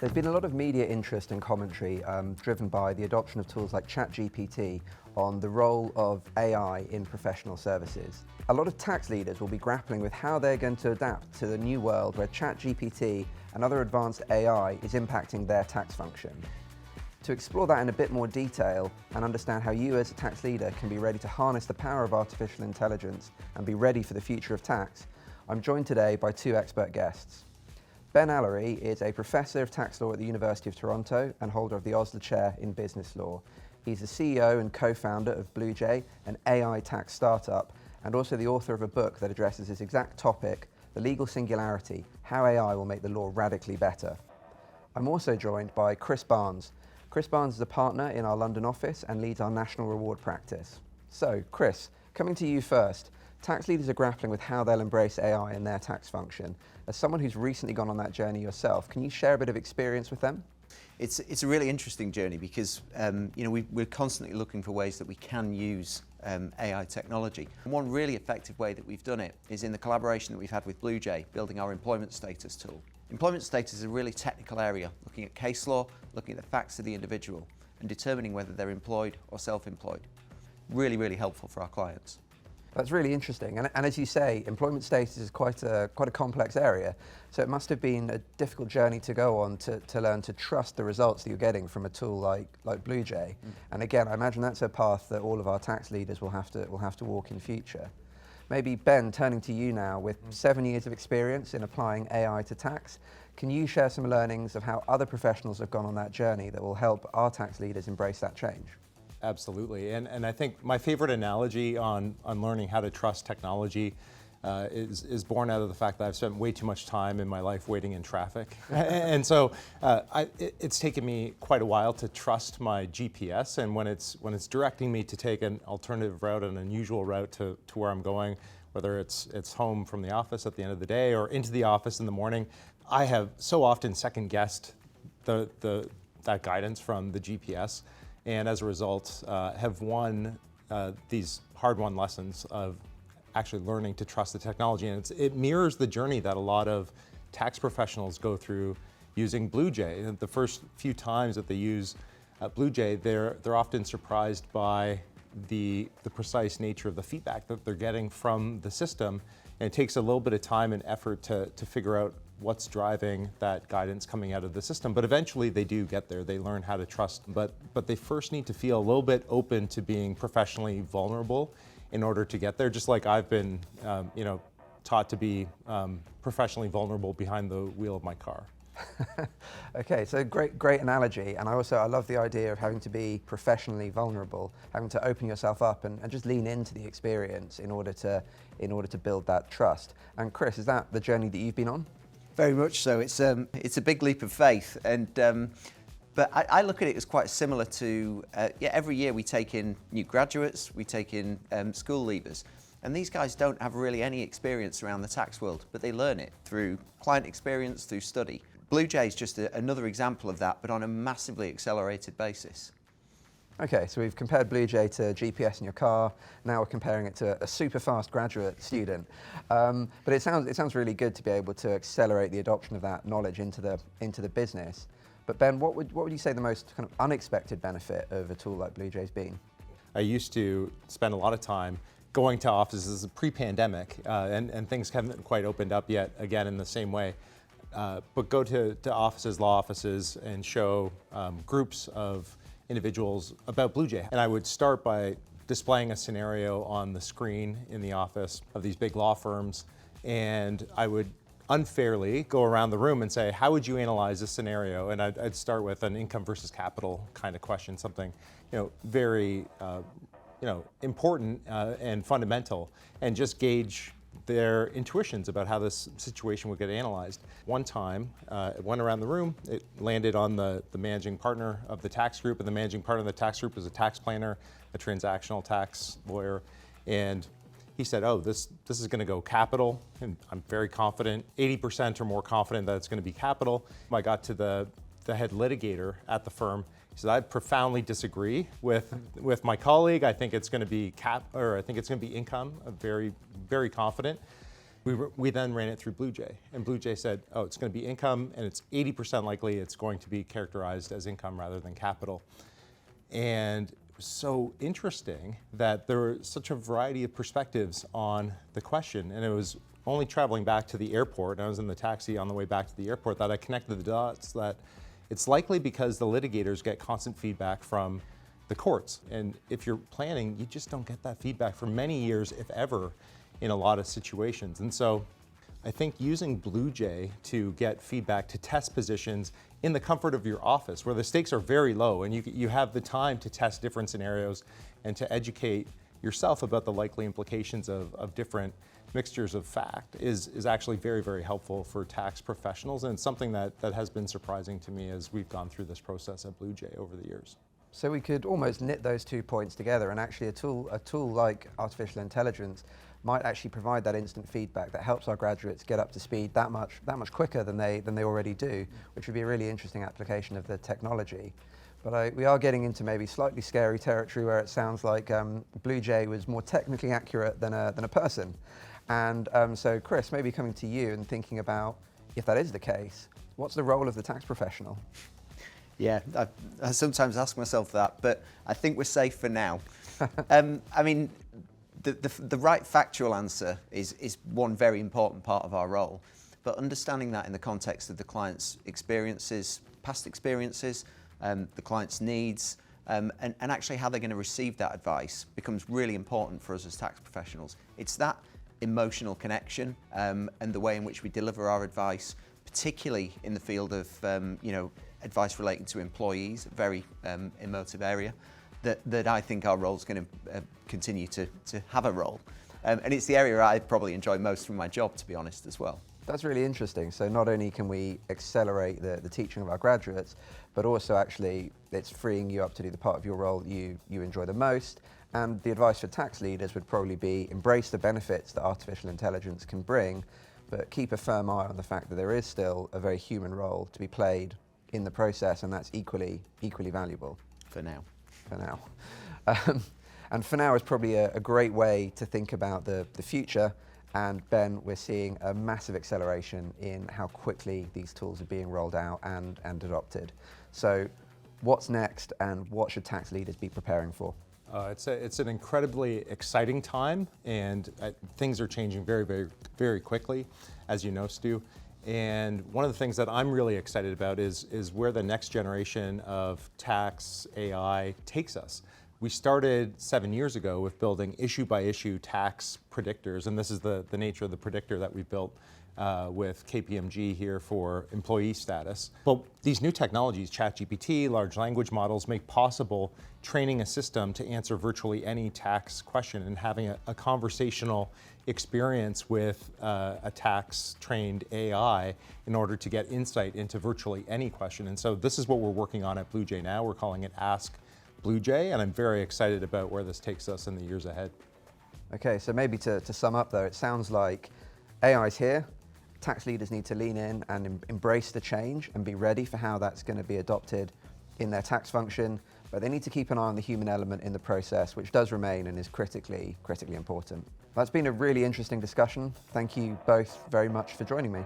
There's been a lot of media interest and commentary driven by the adoption of tools like ChatGPT on the role of AI in professional services. A lot of tax leaders will be grappling with how they're going to adapt to the new world where ChatGPT and other advanced AI is impacting their tax function. To explore that in a bit more detail and understand how you as a tax leader can be ready to harness the power of artificial intelligence and be ready for the future of tax, I'm joined today by two expert guests. Ben Alarie is a professor of tax law at the University of Toronto and holder of the Osler Chair in Business Law. He's the CEO and co-founder of BlueJay, an AI tax startup, and also the author of a book that addresses this exact topic, the legal singularity, how AI will make the law radically better. I'm also joined by Chris Barnes. Chris Barnes is a partner in our London office and leads our national reward practice. So, Chris, coming to you first. Tax leaders are grappling with how they'll embrace AI in their tax function. As someone who's recently gone on that journey yourself, can you share a bit of experience with them? It's a really interesting journey because we're constantly looking for ways that we can use AI technology. And one really effective way that we've done it is in the collaboration that we've had with BlueJay, building our employment status tool. Employment status is a really technical area, looking at case law, looking at the facts of the individual, and determining whether they're employed or self-employed. Really, really helpful for our clients. That's really interesting, and as you say, employment status is quite a complex area, so it must have been a difficult journey to go on to learn to trust the results that you're getting from a tool like BlueJay. And again, I imagine that's a path that all of our tax leaders will have to walk in future. Maybe Ben, turning to you now, with 7 years of experience in applying AI to tax, can you share some learnings of how other professionals have gone on that journey that will help our tax leaders embrace that change? Absolutely, and I think my favorite analogy on learning how to trust technology is born out of the fact that I've spent way too much time in my life waiting in traffic. And so it's taken me quite a while to trust my GPS, and when it's directing me to take an alternative route, an unusual route to where I'm going, whether it's home from the office at the end of the day or into the office in the morning, I have so often second-guessed that guidance from the GPS. And as a result, have won these hard-won lessons of actually learning to trust the technology. And it mirrors the journey that a lot of tax professionals go through using BlueJay. And the first few times that they use BlueJay, they're often surprised by the precise nature of the feedback that they're getting from the system. And it takes a little bit of time and effort to figure out what's driving that guidance coming out of the system. But eventually they do get there. They learn how to trust, but they first need to feel a little bit open to being professionally vulnerable in order to get there, just like I've been taught to be professionally vulnerable behind the wheel of my car. Okay, so great analogy, and I love the idea of having to be professionally vulnerable, having to open yourself up and just lean into the experience in order to build that trust. And Chris, is that the journey that you've been on? Very much so. It's a big leap of faith, and but I look at it as quite similar to every year we take in new graduates, we take in school leavers, and these guys don't have really any experience around the tax world, but they learn it through client experience, through study. BlueJay is just another example of that, but on a massively accelerated basis. Okay, so we've compared BlueJay to GPS in your car. Now we're comparing it to a super fast graduate student. But it sounds really good to be able to accelerate the adoption of that knowledge into the business. But Ben, what would you say the most kind of unexpected benefit of a tool like BlueJay's been? I used to spend a lot of time going to offices pre-pandemic, and things haven't quite opened up yet, again, in the same way. But go to offices, law offices, and show groups of individuals about BlueJay. And I would start by displaying a scenario on the screen in the office of these big law firms, and I would unfairly go around the room and say, how would you analyze this scenario? And I'd start with an income versus capital kind of question, something very important and fundamental, and just gauge their intuitions about how this situation would get analyzed. One time, it went around the room, it landed on the managing partner of the tax group, and the managing partner of the tax group was a tax planner, a transactional tax lawyer, and he said, oh, this is going to go capital, and I'm very confident, 80% or more confident that it's going to be capital. I got to the head litigator at the firm. He said, I profoundly disagree with my colleague. I think it's going to be I think it's going to be income. I'm very, very confident. We then ran it through BlueJ, and BlueJ said, oh, it's going to be income, and it's 80% likely it's going to be characterized as income rather than capital. And it was so interesting that there were such a variety of perspectives on the question, and it was only traveling back to the airport, and I was in the taxi on the way back to the airport, that I connected the dots that it's likely because the litigators get constant feedback from the courts. And if you're planning, you just don't get that feedback for many years, if ever, in a lot of situations. And so I think using BlueJ to get feedback to test positions in the comfort of your office, where the stakes are very low and you have the time to test different scenarios and to educate yourself about the likely implications of different mixtures of fact is actually very, very helpful for tax professionals, and it's something that has been surprising to me as we've gone through this process at BlueJ over the years. So we could almost knit those 2 points together, and actually a tool like artificial intelligence might actually provide that instant feedback that helps our graduates get up to speed that much quicker than they already do, which would be a really interesting application of the technology. But we are getting into maybe slightly scary territory where it sounds like BlueJ was more technically accurate than a person. And so Chris, maybe coming to you and thinking about, if that is the case, what's the role of the tax professional? Yeah, I sometimes ask myself that, but I think we're safe for now. I mean, the right factual answer is one very important part of our role, but understanding that in the context of the client's experiences, past experiences, the client's needs, and actually how they're going to receive that advice becomes really important for us as tax professionals. It's that emotional connection and the way in which we deliver our advice, particularly in the field of advice relating to employees, a very emotive area, that I think our role is going to continue to have a role. And it's the area I probably enjoy most from my job, to be honest, as well. That's really interesting. So not only can we accelerate the teaching of our graduates, but also actually it's freeing you up to do the part of your role that you enjoy the most. And the advice for tax leaders would probably be embrace the benefits that artificial intelligence can bring, but keep a firm eye on the fact that there is still a very human role to be played in the process, and that's equally valuable. For now. For now. And for now is probably a great way to think about the future. And Ben, we're seeing a massive acceleration in how quickly these tools are being rolled out and adopted. So what's next, and what should tax leaders be preparing for? It's an incredibly exciting time, and things are changing very, very, very quickly, as you know, Stu. And one of the things that I'm really excited about is where the next generation of tax AI takes us. We started 7 years ago with building issue-by-issue tax predictors, and this is the nature of the predictor that we built with KPMG here for employee status. But these new technologies, ChatGPT, large language models, make possible training a system to answer virtually any tax question and having a conversational experience with a tax-trained AI in order to get insight into virtually any question. And so this is what we're working on at BlueJ now. We're calling it Ask BlueJ, and I'm very excited about where this takes us in the years ahead. Okay, so maybe to sum up though, it sounds like AI's here. Tax leaders need to lean in and embrace the change and be ready for how that's going to be adopted in their tax function, but they need to keep an eye on the human element in the process, which does remain and is critically important. That's been a really interesting discussion. Thank you both very much for joining me.